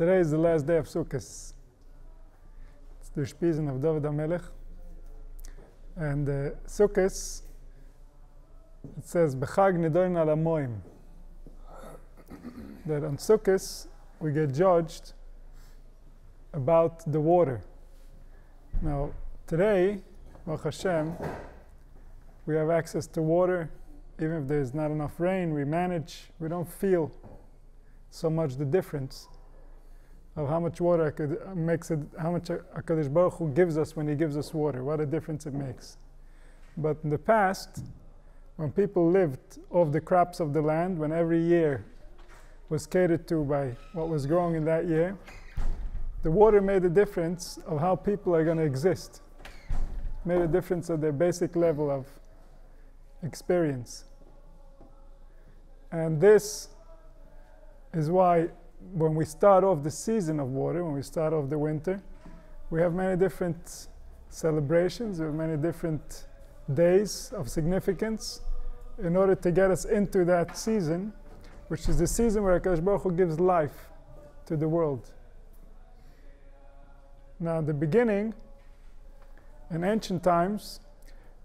Today is the last day of Sukkot. It's the Ushpizin of David HaMelech. And Sukkot, it says, B'chag nidoin al hamoim. That on Sukkot, we get judged about the water. Now, today, Baruch Hashem, we have access to water. Even if there's not enough rain, we manage. We don't feel so much the difference of how much water makes it, how much HaKadosh Baruch Hu gives us when He gives us water. What a difference it makes. But in the past, when people lived off the crops of the land, when every year was catered to by what was growing in that year, the water made a difference of how people are going to exist. Made a difference at their basic level of experience. And this is why when we start off the season of water, when we start off the winter, we have many different celebrations, we have many different days of significance in order to get us into that season, which is the season where HaKadosh Baruch Hu gives life to the world. Now, in the beginning, in ancient times,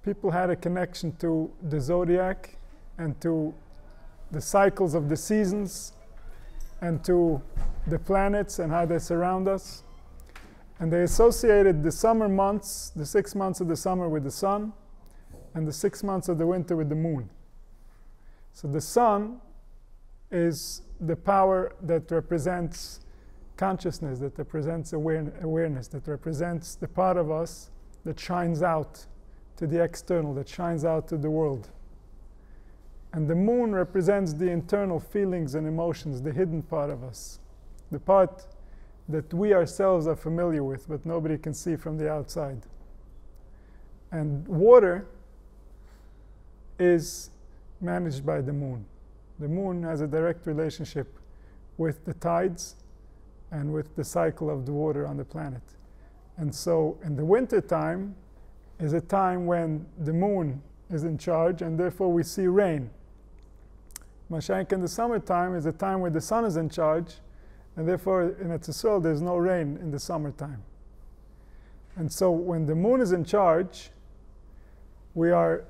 people had a connection to the zodiac and to the cycles of the seasons and to the planets and how they surround us. And they associated the summer months, the 6 months of the summer, with the sun, and the 6 months of the winter with the moon. So the sun is the power that represents consciousness, that represents awareness, that represents the part of us that shines out to the external, that shines out to the world. And the moon represents the internal feelings and emotions, the hidden part of us, the part that we ourselves are familiar with, but nobody can see from the outside. And water is managed by the moon. The moon has a direct relationship with the tides and with the cycle of the water on the planet. And so in the winter time is a time when the moon is in charge, and therefore we see rain. Mashiach in the summertime is a time where the sun is in charge, and therefore in Arizal there's no rain in the summertime. And so when the moon is in charge, we are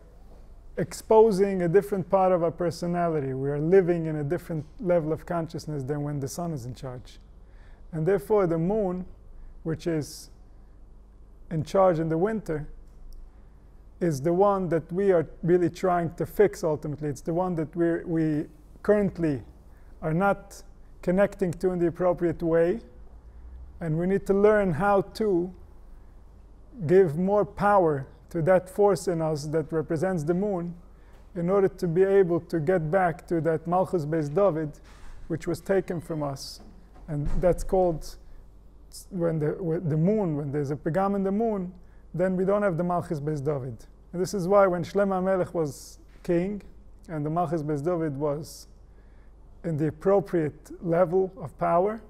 exposing a different part of our personality. We are living in a different level of consciousness than when the sun is in charge. And therefore the moon, which is in charge in the winter, is the one that we are really trying to fix ultimately. It's the one that we currently are not connecting to in the appropriate way, and we need to learn how to give more power to that force in us that represents the moon in order to be able to get back to that Malchus Beis David, which was taken from us. And that's called, when the moon, when there's a pagam in the moon, then we don't have the Malchus Beis David. And this is why when Shlomo HaMelech was king and the Malchus Beis David was in the appropriate level of power,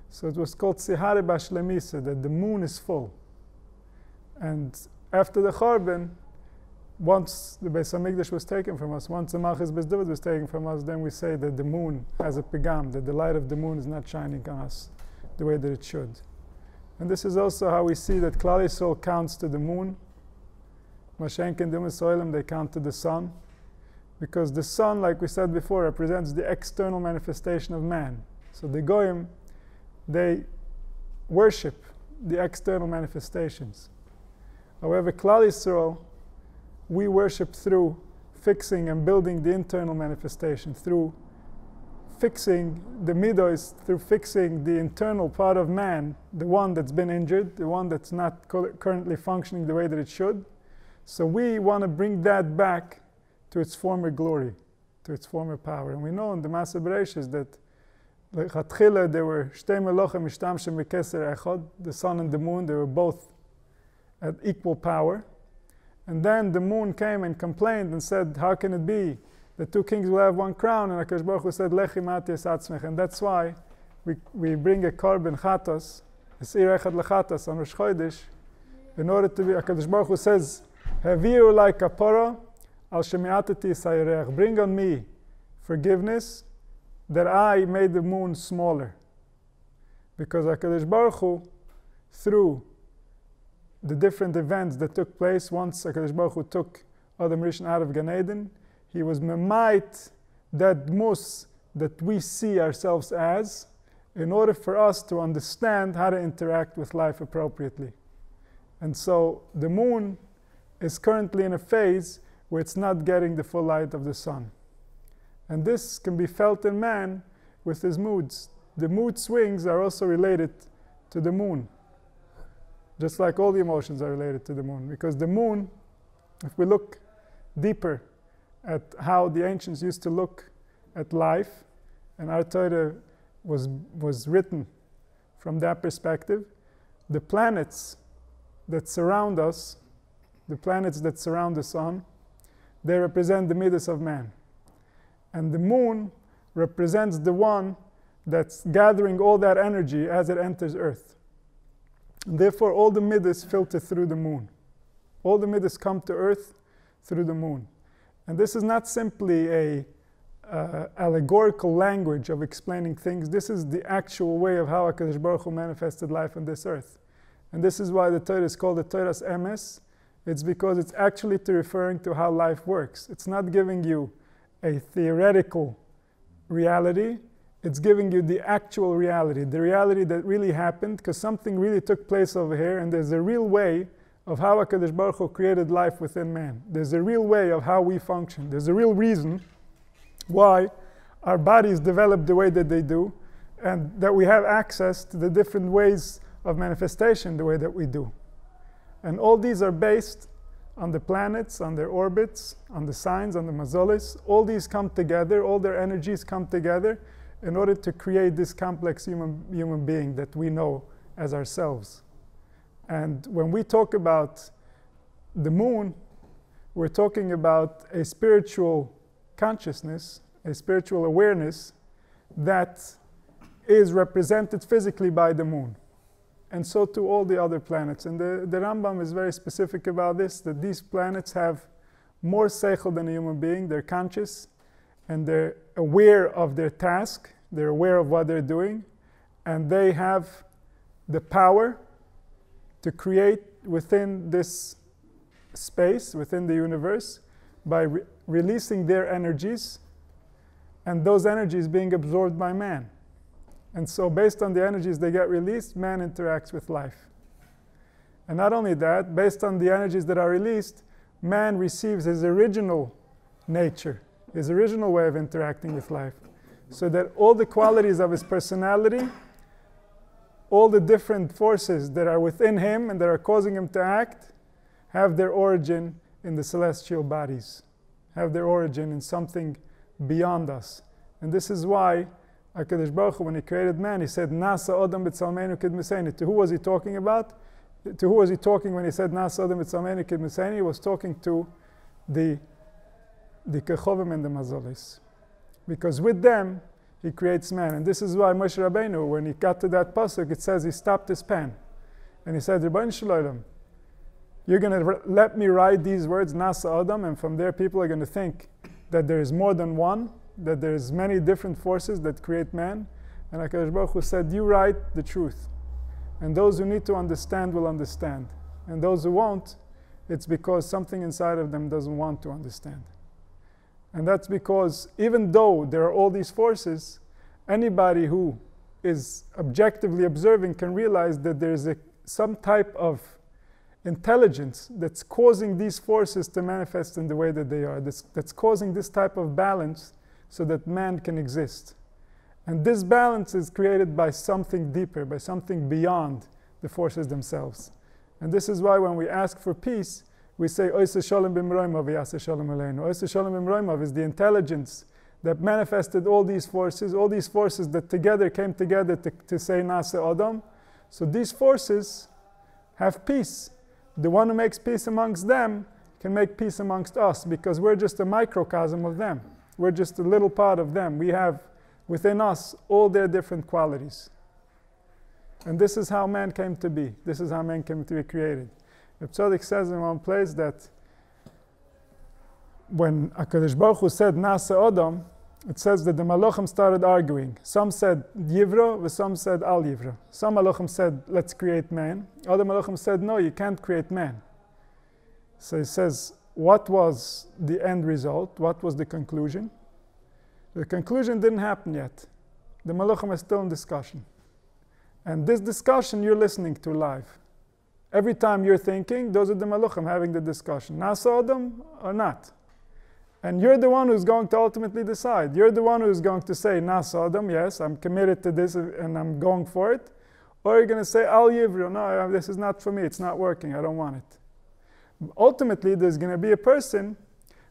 so it was called Sihare Bashlemisa, that the moon is full. And after the Chorban, once the Beis HaMikdash was taken from us, once the Malchus Beis David was taken from us, then we say that the moon has a pagam, that the light of the moon is not shining on us the way that it should. And this is also how we see that Klal Yisrael counts to the moon. Mashenk and Dumas Oilam, they count to the sun. Because the sun, like we said before, represents the external manifestation of man. So the Goyim, they worship the external manifestations. However, Klal Yisrael, we worship through fixing and building the internal manifestation, through fixing the midos, through fixing the internal part of man, the one that's been injured, the one that's not currently functioning the way that it should. So we want to bring that back to its former glory, to its former power. And we know in the Maaseh Bereishis that Lechatchila there were Shtei Melochem Mishtamshem B'Keser Echad, the sun and the moon, they were both at equal power. And then the moon came and complained and said, how can it be the two kings will have one crown? And HaKadosh Baruch Hu said, Lechi mati es atzmech. And that's why we bring a korban chatas, Esir Echad Lechatas on Rosh Chodesh, in order to be, HaKadosh Baruch Hu says, Haviru like kapara al shemiatati sayrech. Bring on me forgiveness that I made the moon smaller. Because HaKadosh Baruch Hu, through the different events that took place once HaKadosh Baruch Hu took Adam Rishon out of Gan Eden, he was memait that mus that we see ourselves as, in order for us to understand how to interact with life appropriately. And so the moon is currently in a phase where it's not getting the full light of the sun. And this can be felt in man with his moods. The mood swings are also related to the moon, just like all the emotions are related to the moon. Because the moon, if we look deeper at how the ancients used to look at life, and our Torah was written from that perspective, the planets that surround us, the planets that surround the sun, they represent the midas of man. And the moon represents the one that's gathering all that energy as it enters earth. And therefore, all the midas filter through the moon. All the midas come to earth through the moon. And this is not simply a allegorical language of explaining things. This is the actual way of how HaKadosh Baruch Hu manifested life on this earth. And this is why the Torah is called the Torah's emes. It's because it's actually referring to how life works. It's not giving you a theoretical reality. It's giving you the actual reality, the reality that really happened, because something really took place over here, and there's a real way of how HaKadosh Baruch Hu created life within man. There's a real way of how we function. There's a real reason why our bodies develop the way that they do, and that we have access to the different ways of manifestation the way that we do. And all these are based on the planets, on their orbits, on the signs, on the mazolis. All these come together, all their energies come together in order to create this complex human being that we know as ourselves. And when we talk about the moon, we're talking about a spiritual consciousness, a spiritual awareness that is represented physically by the moon. And so too all the other planets. And the Rambam is very specific about this, that these planets have more seichel than a human being. They're conscious, and they're aware of their task. They're aware of what they're doing. And they have the power to create within this space, within the universe, by releasing their energies, and those energies being absorbed by man. And so based on the energies they get released, man interacts with life. And not only that, based on the energies that are released, man receives his original nature, his original way of interacting with life. So that all the qualities of his personality, all the different forces that are within him and that are causing him to act, have their origin in the celestial bodies, have their origin in something beyond us. And this is why HaKadosh Baruch Hu, when he created man, he said, Nasa Adam b'tzalmeinu kidmeseinu. To who was he talking about? To who was he talking when he said, Nasa Adam b'tzalmeinu kidmeseinu? He was talking to the Kechovim and the Mazolis. Because with them, he creates man. And this is why Moshe Rabbeinu, when he got to that pasuk, it says he stopped his pen. And he said, Rebbeinu Shalom, you're going to let me write these words, Nasa Adam, and from there people are going to think that there is more than one, that there's many different forces that create man. And HaKadosh Baruch Hu said, you write the truth. And those who need to understand will understand. And those who won't, it's because something inside of them doesn't want to understand. And that's because even though there are all these forces, anybody who is objectively observing can realize that there's some type of intelligence that's causing these forces to manifest in the way that they are, that's causing this type of balance so that man can exist. And this balance is created by something deeper, by something beyond the forces themselves. And this is why when we ask for peace, we say, Oiseh Shalom b'mroimav v'yaseh Shalom aleinu. Oiseh Shalom b'mroimav is the intelligence that manifested all these forces that together came together to say Nasa Adam. So these forces have peace. The one who makes peace amongst them can make peace amongst us, because we're just a microcosm of them. We're just a little part of them. We have within us all their different qualities. And this is how man came to be. This is how man came to be created. Reb Tzodok says in one place that when HaKadosh Baruch Hu said Nasa Adam, it says that the Malachim started arguing. Some said Yivra, and some said Al Yivra. Some Malachim said, let's create man. Other Malachim said, no, you can't create man. So he says, what was the end result? What was the conclusion? The conclusion didn't happen yet. The Malachim are still in discussion. And this discussion you're listening to live. Every time you're thinking, those are the Malachim having the discussion. Nasa Adam or not? And you're the one who's going to ultimately decide. You're the one who's going to say, Nasa Adam, yes, I'm committed to this and I'm going for it. Or you're going to say, Al Yivra, no, this is not for me, it's not working, I don't want it. Ultimately, there's going to be a person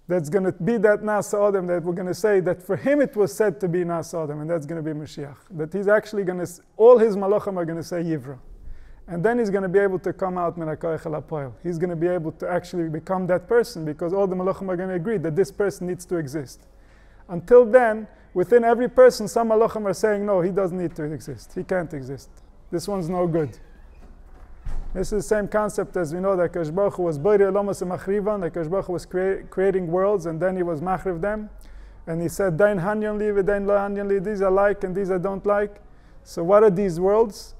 that's going to be that Nasa Adam that we're going to say that for him it was said to be Nasa Adam, and that's going to be Mashiach. That he's actually going to, all his Malachim are going to say Yivra. And then he's going to be able to come out min hakoach el hapoel. He's going to be able to actually become that person because all the Malachim are going to agree that this person needs to exist. Until then, within every person, some Malachim are saying, no, he doesn't need to exist. He can't exist. This one's no good. This is the same concept as we know that HaKadosh Baruch Hu was Boirei Olamos Machrivan. HaKadosh Baruch Hu was creating worlds and then he was machriv them. And he said, Dain hanyan li v'dain lo hanyan li. These I like and these I don't like. So what are these worlds?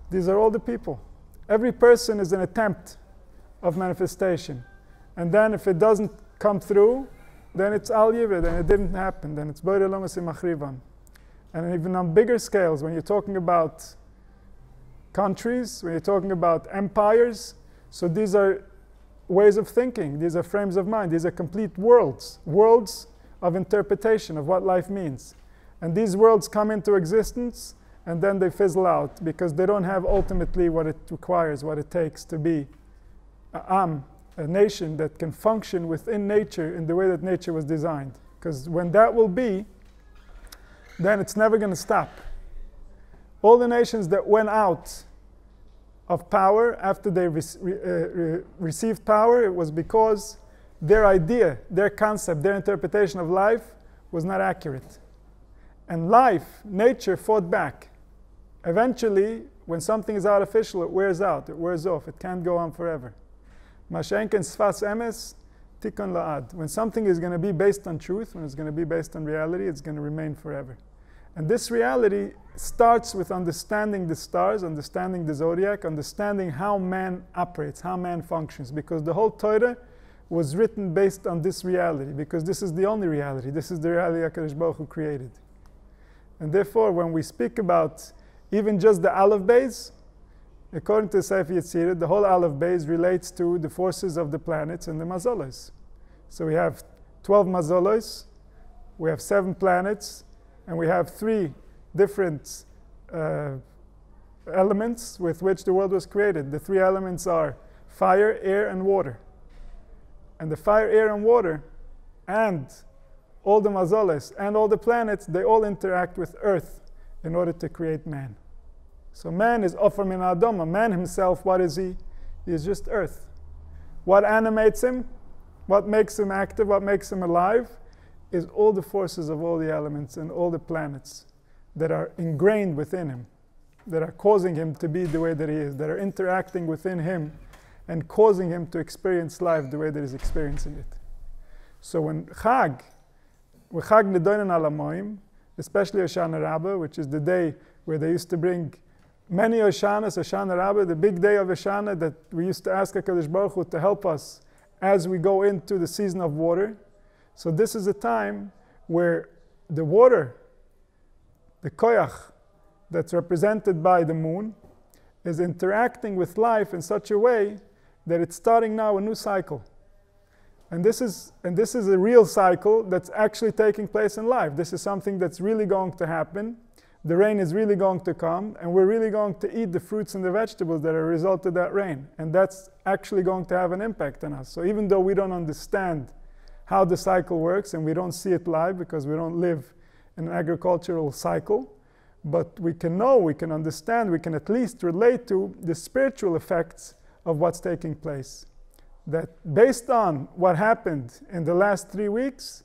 These are all the people. Every person is an attempt of manifestation. And then if it doesn't come through, then it's Al Yivra, then it didn't happen. Then it's Boirei Olamos Machrivan. And even on bigger scales, when you're talking about countries, when you're talking about empires, so these are ways of thinking, these are frames of mind, these are complete worlds of interpretation of what life means. And these worlds come into existence and then they fizzle out because they don't have ultimately what it requires, what it takes to be a nation that can function within nature in the way that nature was designed. Because when that will be, then it's never going to stop. All the nations that went out of power after they received power, it was because their idea, their concept, their interpretation of life was not accurate. And life, nature, fought back. Eventually, when something is artificial, it wears out, it wears off, it can't go on forever. Mashenken sfas emes, tikon la'ad. When something is going to be based on truth, when it's going to be based on reality, it's going to remain forever. And this reality starts with understanding the stars, understanding the zodiac, understanding how man operates, how man functions. Because the whole Torah was written based on this reality, because this is the only reality. This is the reality HaKadosh Baruch Hu created. And therefore, when we speak about even just the Aleph Beis, according to Sefer Yetzira, the whole Aleph Beis relates to the forces of the planets and the mazolos. So we have 12 mazolos, we have 7 planets, and we have 3 different elements with which the world was created. The 3 elements are fire, air, and water. And the fire, air, and water, and all the mazolos, and all the planets, they all interact with earth in order to create man. So man is Ofer min Adama. Man himself, what is he? He is just earth. What animates him, what makes him active, what makes him alive, is all the forces of all the elements and all the planets that are ingrained within him, that are causing him to be the way that he is, that are interacting within him and causing him to experience life the way that he's experiencing it. So when Chag, we Chag Nedoinen Al Hamoim, especially Hoshana Rabbah, which is the day where they used to bring many Hoshanas, Hoshana Rabbah, the big day of Hoshana that we used to ask HaKadosh Baruch Hu to help us as we go into the season of water. So this is a time where the water, the koyach that's represented by the moon, is interacting with life in such a way that it's starting now a new cycle. And this is a real cycle that's actually taking place in life. This is something that's really going to happen. The rain is really going to come, and we're really going to eat the fruits and the vegetables that are a result of that rain. And that's actually going to have an impact on us. So even though we don't understand how the cycle works, and we don't see it live because we don't live in an agricultural cycle, but we can know, we can understand, we can at least relate to the spiritual effects of what's taking place. That based on what happened in the last 3 weeks,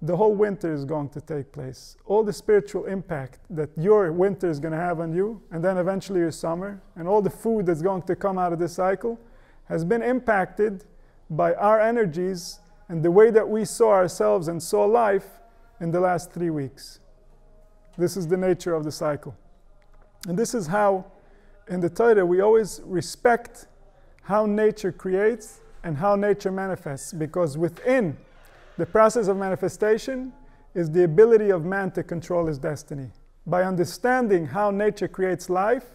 the whole winter is going to take place. All the spiritual impact that your winter is going to have on you, and then eventually your summer, and all the food that's going to come out of this cycle, has been impacted by our energies and the way that we saw ourselves and saw life in the last 3 weeks. This is the nature of the cycle. And this is how, in the Torah, we always respect how nature creates and how nature manifests, because within the process of manifestation is the ability of man to control his destiny. By understanding how nature creates life,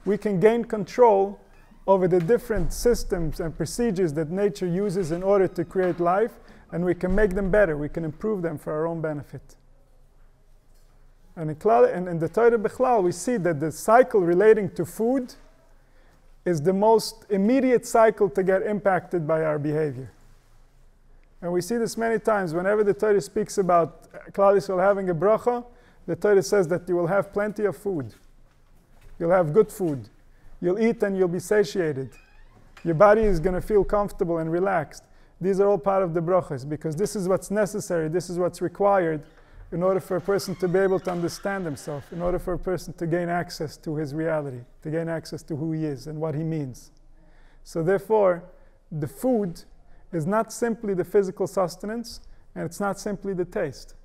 we can gain control over the different systems and procedures that nature uses in order to create life, and we can make them better, we can improve them for our own benefit. And in the Torah Bechlal, we see that the cycle relating to food is the most immediate cycle to get impacted by our behavior. And we see this many times. Whenever the Torah speaks about Klal Yisrael having a bracha, the Torah says that you will have plenty of food. You'll have good food. You'll eat and you'll be satiated. Your body is going to feel comfortable and relaxed. These are all part of the brachas, because this is what's necessary, this is what's required in order for a person to be able to understand himself, in order for a person to gain access to his reality, to gain access to who he is and what he means. So therefore, the food is not simply the physical sustenance, and it's not simply the taste.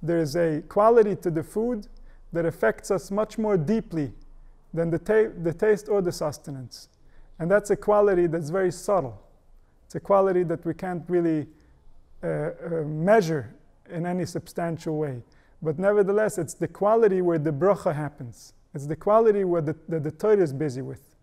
There is a quality to the food that affects us much more deeply than the taste or the sustenance. And that's a quality that's very subtle. It's a quality that we can't really measure in any substantial way. But nevertheless, it's the quality where the bracha happens. It's the quality where the Torah is busy with.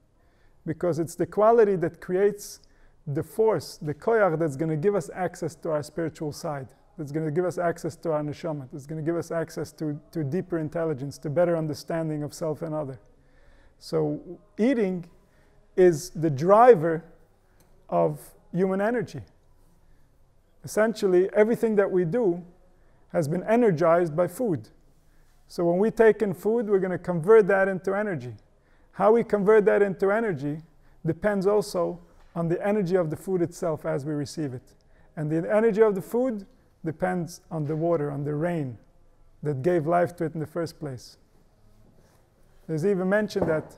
Because it's the quality that creates the force, the koyach, that's going to give us access to our spiritual side. That's going to give us access to our neshama. That's going to give us access to deeper intelligence, to better understanding of self and other. So eating is the driver of human energy. Essentially, everything that we do has been energized by food. So when we take in food, we're going to convert that into energy. How we convert that into energy depends also on the energy of the food itself as we receive it. And the energy of the food depends on the water, on the rain that gave life to it in the first place. There's even mentioned that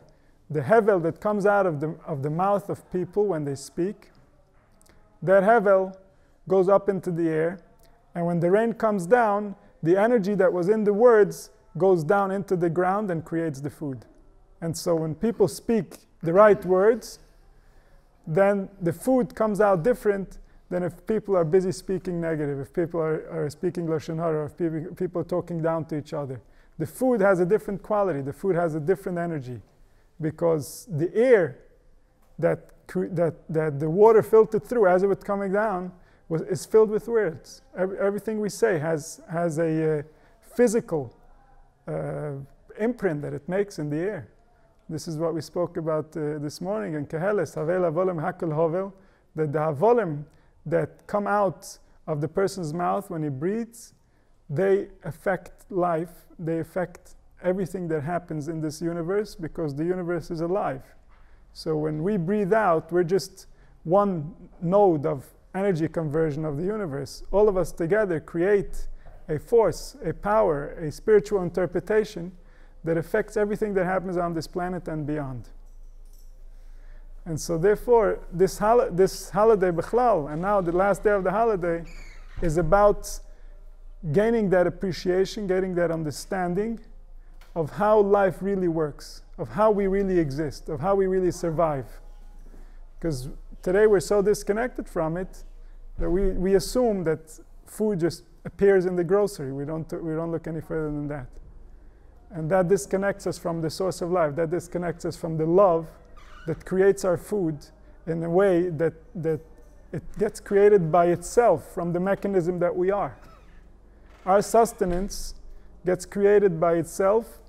the hevel that comes out of the mouth of people when they speak, that hevel goes up into the air, and when the rain comes down, the energy that was in the words goes down into the ground and creates the food. And so when people speak the right words, then the food comes out different than if people are busy speaking negative, if people are speaking lashon hara, if people are talking down to each other. The food has a different quality, the food has a different energy, because the air that the water filtered through as it was coming down is filled with words. Everything we say has a physical imprint that it makes in the air. This is what we spoke about this morning in Keheles, Havel Avolim Hakol Hovel, that the Avolim that come out of the person's mouth when he breathes, they affect life, they affect everything that happens in this universe, because the universe is alive. So when we breathe out, we're just one node of energy conversion of the universe. All of us together create a force, a power, a spiritual interpretation that affects everything that happens on this planet and beyond. And so therefore, this holiday, Bechlal, and now the last day of the holiday, is about gaining that appreciation, getting that understanding of how life really works, of how we really exist, of how we really survive. Because today we're so disconnected from it that we assume that food just appears in the grocery. We don't look any further than that. And that disconnects us from the source of life. That disconnects us from the love that creates our food in a way that it gets created by itself from the mechanism that we are. Our sustenance gets created by itself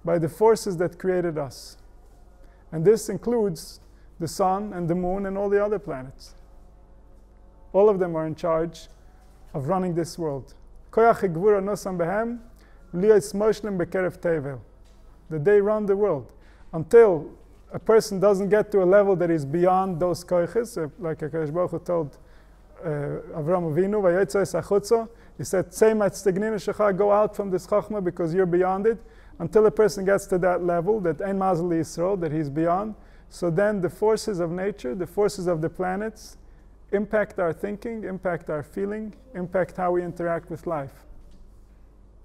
by the forces that created us. And this includes the sun and the moon and all the other planets. All of them are in charge of running this world. That they run the world. Until a person doesn't get to a level that is beyond those koiches, like HaKadosh Baruch Hu told Avram Avinu, he said, go out from this chachma because you're beyond it. Until a person gets to that level, that ein mazel Yisrael, that he's beyond, so then the forces of nature, the forces of the planets, impact our thinking, impact our feeling, impact how we interact with life.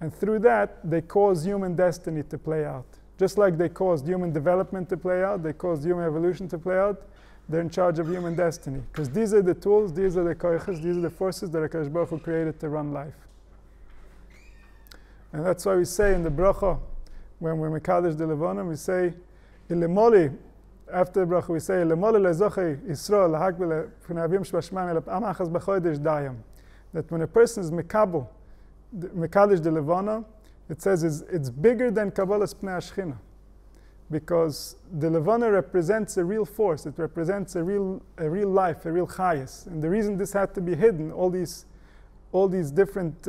And through that, they cause human destiny to play out. Just like they caused human development to play out, they caused human evolution to play out, they're in charge of human destiny. Because these are the tools, these are the koiches, these are the forces that HaKadosh Baruch Hu created to run life. And that's why we say in the bracha, when we're mekadesh the levonim, we say, ilemoli, after the bracha we say, ilemoli lezochei Yisrael lahakbel p'navim shbashman elap amachas b'chodesh dayam. That when a person is mekadesh the levona, it says it's bigger than Kabbalah's Pnei Ashchina, because the Levana represents a real force. It represents a real life, a real chayas. And the reason this had to be hidden, all these different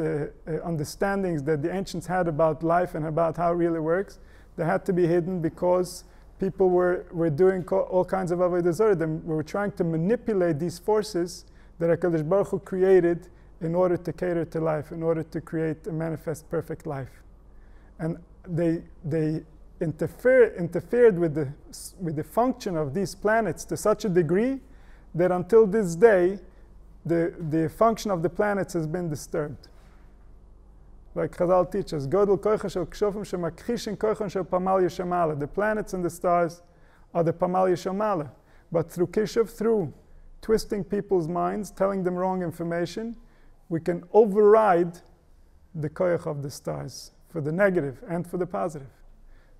understandings that the ancients had about life and about how it really works, they had to be hidden because people were doing all kinds of avodah zarah. They were trying to manipulate these forces that HaKadosh Baruch Hu created in order to cater to life, in order to create a manifest perfect life. And they interfered with the function of these planets to such a degree that until this day, the function of the planets has been disturbed. Like Chazal teaches, Godel koicha shel kshofim shemakhishin koichon shel pamal yeshamala. The planets and the stars are the pamal yeshamala. But through kishuv, through twisting people's minds, telling them wrong information, we can override the koich of the stars for the negative and for the positive.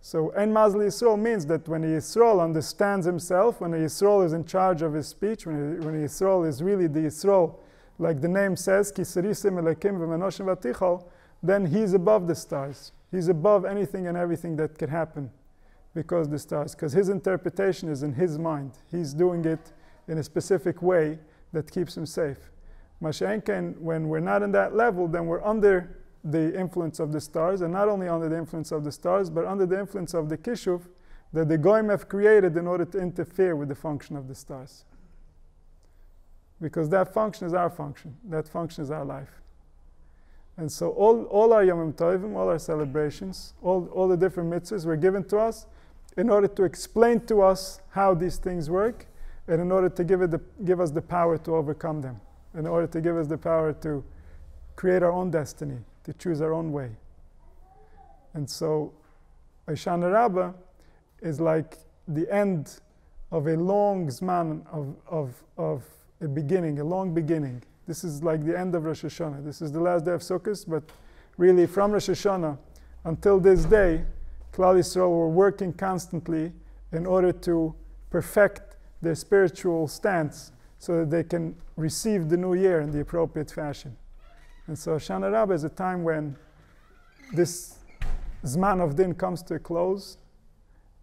So, En Mazli Yisrael means that when a Yisrael understands himself, when a Yisrael is in charge of his speech, when a Yisrael is really the Yisrael, like the name says, Ki Sarisim Elekim V'Menoshim V'Tichol, then he's above the stars. He's above anything and everything that could happen because the stars. Because his interpretation is in his mind. He's doing it in a specific way that keeps him safe. Mashenken, when we're not in that level, then we're under the influence of the stars, and not only under the influence of the stars, but under the influence of the kishuv that the goyim have created in order to interfere with the function of the stars. Because that function is our function. That function is our life. And so all our Yomim Tovim, all our celebrations, all the different mitzvahs were given to us in order to explain to us how these things work, and in order to give us the power to overcome them, in order to give us the power to create our own destiny, to choose our own way. And so Hoshana Rabbah is like the end of a long zman of a beginning, a long beginning. This is like the end of Rosh Hashanah. This is the last day of Sukkot, but really from Rosh Hashanah until this day, Klal Yisrael were working constantly in order to perfect their spiritual stance so that they can receive the new year in the appropriate fashion. And so Hoshana Rabbah is a time when this Zman of Din comes to a close,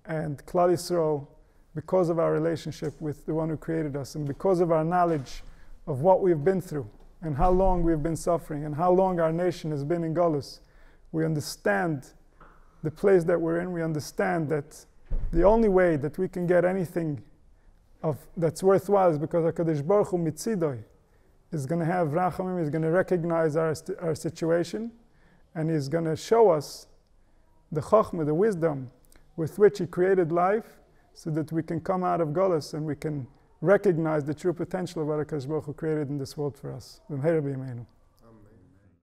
and Klal Yisrael, because of our relationship with the one who created us, and because of our knowledge of what we've been through, and how long we've been suffering, and how long our nation has been in Golus, we understand the place that we're in. We understand that the only way that we can get anything that's worthwhile is because HaKadosh Baruch Hu Mitzidoi is going to have Rachamim, is going to recognize our situation, and he's going to show us the Chochmah, the wisdom with which he created life, so that we can come out of Golus and we can recognize the true potential of what HaKadosh Baruch Hu created in this world for us.